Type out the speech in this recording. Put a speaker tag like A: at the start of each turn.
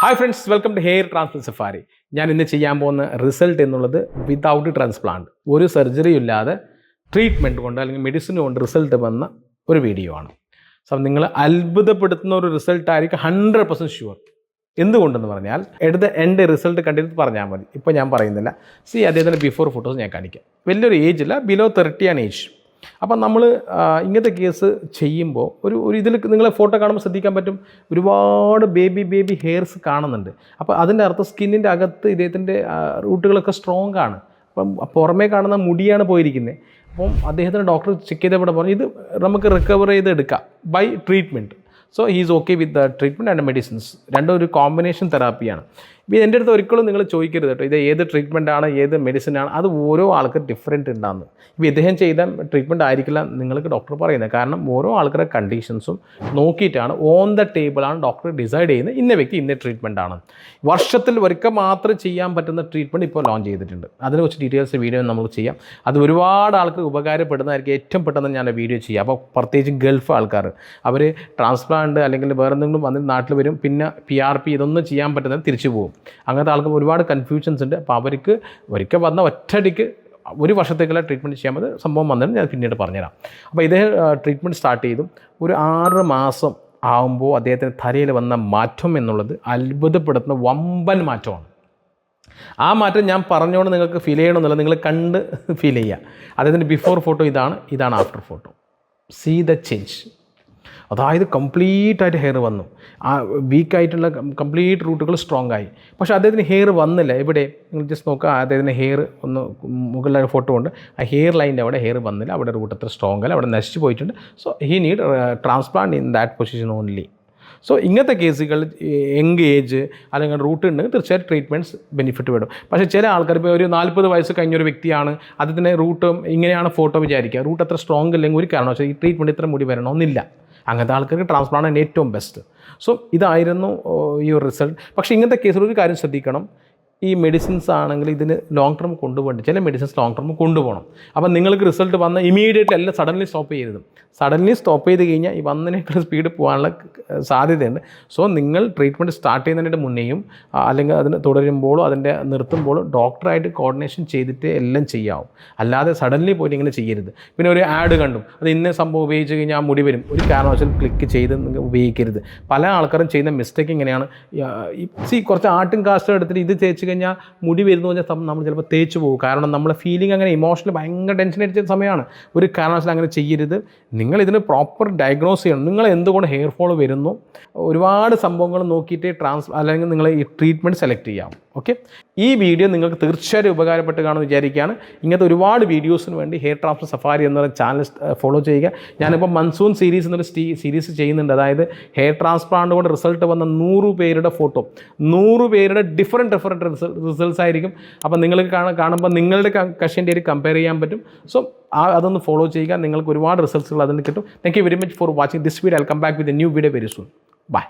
A: Hi friends, welcome to hair transplant safari. ഞാൻ ഇന്ന് ചെയ്യാൻ പോകുന്ന റിസൾട്ട് എന്നുള്ളത് വിതൗട്ട് ട്രാൻസ്പ്ലാന്റ്, ഒരു സർജറി ഇല്ലാതെ ട്രീറ്റ്മെൻറ്റ് കൊണ്ട് അല്ലെങ്കിൽ മെഡിസിൻ കൊണ്ട് റിസൾട്ട് വന്ന ഒരു വീഡിയോ ആണ്. സോ നിങ്ങൾ അത്ഭുതപ്പെടുത്തുന്ന ഒരു റിസൾട്ട് ആയിരിക്കും 100% ഷുവർ. എന്തുകൊണ്ടെന്ന് പറഞ്ഞാൽ എൻ്റെ റിസൾട്ട് കണ്ടിട്ട് പറഞ്ഞാൽ മതി. ഇപ്പോൾ ഞാൻ പറയുന്നില്ല. അദ്ദേഹത്തിൻ്റെ ബിഫോർ ഫോട്ടോസ് ഞാൻ കാണിക്കാം. വലിയൊരു ഏജ് ഇല്ല, ബിലോ 30 ആണ് ഏജ്. അപ്പം നമ്മൾ ഇങ്ങനത്തെ കേസ് ചെയ്യുമ്പോൾ ഒരു ഇതിൽ നിങ്ങളെ ഫോട്ടോ കാണുമ്പോൾ ശ്രദ്ധിക്കാൻ പറ്റും, ഒരുപാട് ബേബി ഹെയർസ് കാണുന്നുണ്ട്. അപ്പോൾ അതിൻ്റെ അർത്ഥം സ്കിന്നിൻ്റെ അകത്ത് ഇദ്ദേഹത്തിൻ്റെ റൂട്ടുകളൊക്കെ സ്ട്രോങ് ആണ്. അപ്പം പുറമേ കാണുന്ന മുടിയാണ് പോയിരിക്കുന്നത്. അപ്പം അദ്ദേഹത്തിന് ഡോക്ടർ ചെക്ക് ചെയ്തപ്പോൾ പറഞ്ഞു ഇത് നമുക്ക് റിക്കവർ ചെയ്തെടുക്കാം by treatment. So he's okay with the treatment and medicines. രണ്ടും ഒരു കോമ്പിനേഷൻ തെറാപ്പിയാണ്. ഇപ്പോൾ എൻ്റെ അടുത്ത് ഒരിക്കലും നിങ്ങൾ ചോദിക്കരുത് കേട്ടോ, ഇത് ഏത് ട്രീറ്റ്മെൻറ്റാണ് ഏത് മെഡിസിനാണ്, അത് ഓരോ ആൾക്ക് ഡിഫറെൻറ്റ് ഉണ്ടാകുന്നു. ഇപ്പോൾ ഇദ്ദേഹം ചെയ്ത ട്രീറ്റ്മെൻറ്റ് ആയിരിക്കില്ല നിങ്ങൾക്ക് ഡോക്ടർ പറയുന്നത്. കാരണം ഓരോ ആൾക്കാരുടെ കണ്ടീഷൻസും നോക്കിയിട്ടാണ് ഓൺ ദ ടേബിളാണ് ഡോക്ടർ ഡിസൈഡ് ചെയ്യുന്നത്. ഇന്ന വ്യക്തി ഇന്ന ട്രീറ്റ്മെൻറ്റാണ്. വർഷത്തിൽ ഒരിക്കൽ മാത്രം ചെയ്യാൻ പറ്റുന്ന ട്രീറ്റ്മെൻറ്റ് ഇപ്പോൾ ലോഞ്ച് ചെയ്തിട്ടുണ്ട്. അതിനെക്കുറിച്ച് ഡീറ്റെയിൽസ് വീഡിയോ നമ്മൾ ചെയ്യാം. അത് ഒരുപാട് ആൾക്ക് ഉപകാരപ്പെടുന്നതായിരിക്കും. ഏറ്റവും പെട്ടെന്ന് ഞാൻ വീഡിയോ ചെയ്യാം. അപ്പോൾ പ്രത്യേകിച്ച് ഗൾഫ് ആൾക്കാർ, അവർ ട്രാൻസ്പ്ലാന്റ് അല്ലെങ്കിൽ വേറെ എന്തെങ്കിലും വന്നിട്ട് നാട്ടിൽ വരും, പിന്നെ PRP ഇതൊന്നും ചെയ്യാൻ പറ്റുന്നത് തിരിച്ചു പോകും. അങ്ങനത്തെ ആൾക്ക് ഒരുപാട് കൺഫ്യൂഷൻസ് ഉണ്ട്. അപ്പോൾ അവർക്ക് ഒരിക്കൽ വന്ന ഒറ്റയടിക്ക് ഒരു വർഷത്തേക്കുള്ള ട്രീറ്റ്മെൻറ്റ് ചെയ്യാൻ മതി. സംഭവം വന്നിട്ട് ഞാൻ പിന്നീട് പറഞ്ഞുതരാം. അപ്പോൾ ഇദ്ദേഹം ട്രീറ്റ്മെൻറ്റ് സ്റ്റാർട്ട് ചെയ്തു. ഒരു 6 മാസം ആകുമ്പോൾ അദ്ദേഹത്തിന് തലയിൽ വന്ന മാറ്റം എന്നുള്ളത് അത്ഭുതപ്പെടുത്തുന്ന വമ്പൻ മാറ്റമാണ്. ആ മാറ്റം ഞാൻ പറഞ്ഞുകൊണ്ട് നിങ്ങൾക്ക് ഫീൽ ചെയ്യണമെന്നില്ല, നിങ്ങൾ കണ്ട് ഫീൽ ചെയ്യുക. അദ്ദേഹത്തിൻ്റെ ബിഫോർ ഫോട്ടോ ഇതാണ് after photo. See the change. അതായത് കംപ്ലീറ്റായിട്ട് ഹെയർ വന്നു. ആ വീക്കായിട്ടുള്ള കംപ്ലീറ്റ് റൂട്ടുകൾ സ്ട്രോങ് ആയി. പക്ഷേ അദ്ദേഹത്തിന് ഹെയർ വന്നില്ല. എവിടെ നിങ്ങൾ ജസ്റ്റ് നോക്കുക, അദ്ദേഹത്തിന് ഹെയർ ഒന്ന് മുകളിലൊരു ഫോട്ടോ ഉണ്ട്. ആ ഹെയർ ലൈൻ്റെ അവിടെ ഹെയർ വന്നില്ല. അവിടെ റൂട്ട് അത്ര സ്ട്രോങ് അല്ല, അവിടെ നശിച്ചു പോയിട്ടുണ്ട്. So he need transplant in that position only. So ഇങ്ങനത്തെ കേസുകൾ യങ് ഏജ് അല്ലെങ്കിൽ റൂട്ട് ഉണ്ടെങ്കിൽ തീർച്ചയായിട്ടും ട്രീറ്റ്മെൻറ്റ്സ് ബെനിഫിറ്റ് വരും. പക്ഷേ ചില ആൾക്കാർ ഇപ്പോൾ ഒരു 40 വയസ്സ് കഴിഞ്ഞൊരു വ്യക്തിയാണ്, അതിന് റൂട്ട് ഇങ്ങനെയാണ് ഫോട്ടോ വിചാരിക്കുക, റൂട്ട് അത്ര സ്ട്രോങ് ഇല്ലെങ്കിൽ ഒരു കാരണവശാലും ഈ ട്രീറ്റ്മെൻറ്റ് ഇത്ര മുടി വരണമെന്നില്ല. അങ്ങനത്തെ ആൾക്കാർക്ക് ട്രാൻസ്പ്ലാന്റ് ആണ് ഏറ്റവും ബെസ്റ്റ്. സോ ഇതായിരുന്നു ഈ ഒരു റിസൾട്ട്. പക്ഷേ ഇങ്ങനത്തെ കേസിൽ ഒരു കാര്യം ശ്രദ്ധിക്കണം, ഈ മെഡിസിൻസ് ആണെങ്കിൽ ഇതിന് ലോങ് ടേം കൊണ്ടുപോകേണ്ട. ചില മെഡിസിൻസ് ലോങ് ടേം കൊണ്ടുപോകണം. അപ്പം നിങ്ങൾക്ക് റിസൾട്ട് വന്ന ഇമീഡിയറ്റ്ലി എല്ലാം സഡൻലി സ്റ്റോപ്പ് ചെയ്യരുത്. സഡൻലി സ്റ്റോപ്പ് ചെയ്ത് കഴിഞ്ഞാൽ ഈ വന്നതിനേക്കാൾ സ്പീഡ് പോകാനുള്ള സാധ്യതയുണ്ട്. സോ നിങ്ങൾ ട്രീറ്റ്മെൻറ്റ് സ്റ്റാർട്ട് ചെയ്യുന്നതിൻ്റെ മുന്നേയും അല്ലെങ്കിൽ അതിന് തുടരുമ്പോഴോ അതിൻ്റെ നിർത്തുമ്പോഴോ ഡോക്ടറായിട്ട് കോർഡിനേഷൻ ചെയ്തിട്ട് എല്ലാം ചെയ്യാവും. അല്ലാതെ സഡൻലി പോയിട്ട് ഇങ്ങനെ ചെയ്യരുത്. പിന്നെ ഒരു ആഡ് കണ്ടു, അത് ഇന്ന സംഭവം ഉപയോഗിച്ച് കഴിഞ്ഞാൽ മുടി വരും, ഒരു കാരണവശാലും ക്ലിക്ക് ചെയ്ത് ഉപയോഗിക്കരുത്. പല ആൾക്കാരും ചെയ്യുന്ന മിസ്റ്റേക്ക് ഇങ്ങനെയാണ്. കുറച്ച് ആട്ടും കാസ്റ്റും എടുത്തിട്ട് ഇത് തേച്ച് കഴിഞ്ഞാൽ മുടി വരുന്നു പറഞ്ഞാൽ നമ്മൾ ചിലപ്പോൾ തേച്ച് പോകും. കാരണം നമ്മളെ ഫീലിംഗ് അങ്ങനെ ഇമോഷണൽ ഭയങ്കര ടെൻഷൻ അടിച്ച സമയമാണ്. ഒരു കാരണവശാലും അങ്ങനെ ചെയ്യരുത്. നിങ്ങൾ ഇതിന് പ്രോപ്പർ ഡയഗ്നോസ് ചെയ്യണം. നിങ്ങൾ എന്തുകൊണ്ട് ഹെയർ ഫോൾ വരുന്നു, ഒരുപാട് സംഭവങ്ങൾ നോക്കിയിട്ട് അല്ലെങ്കിൽ നിങ്ങൾ ഈ ട്രീറ്റ്മെൻറ്റ് സെലക്ട് ചെയ്യാം. ഓക്കെ, ഈ വീഡിയോ നിങ്ങൾക്ക് തീർച്ചയായും ഉപകാരപ്പെട്ട് കാണുമെന്ന് വിചാരിക്കുകയാണ്. ഇങ്ങനത്തെ ഒരുപാട് വീഡിയോസിന് വേണ്ടി ഹെയർ ട്രാൻസ്പ്ലാന്റ് സഫാരി എന്ന ചാനൽ ഫോളോ ചെയ്യുക. ഞാനിപ്പോൾ മൺസൂൺ സീരീസ് എന്നൊരു സീരീസ് ചെയ്യുന്നുണ്ട്. അതായത് ഹെയർ ട്രാൻസ്പ്ലാന്റ് കൊണ്ട് റിസൾട്ട് വന്ന 100 പേരുടെ ഫോട്ടോ, 100 പേരുടെ ഡിഫറെൻറ്റ് റിസൾട്ട്സ് ആയിരിക്കും. അപ്പോൾ നിങ്ങൾക്ക് കാണുമ്പോൾ നിങ്ങളുടെ കഷൻ്റെ ഒരു കമ്പയർ ചെയ്യാൻ പറ്റും. സോ അതൊന്ന് ഫോളോ ചെയ്യുക. നിങ്ങൾക്ക് ഒരുപാട് റിസൾട്ട്സുകൾ അതിന് കിട്ടും. Thank you very much for watching this video. I will come back with a new video very soon. By.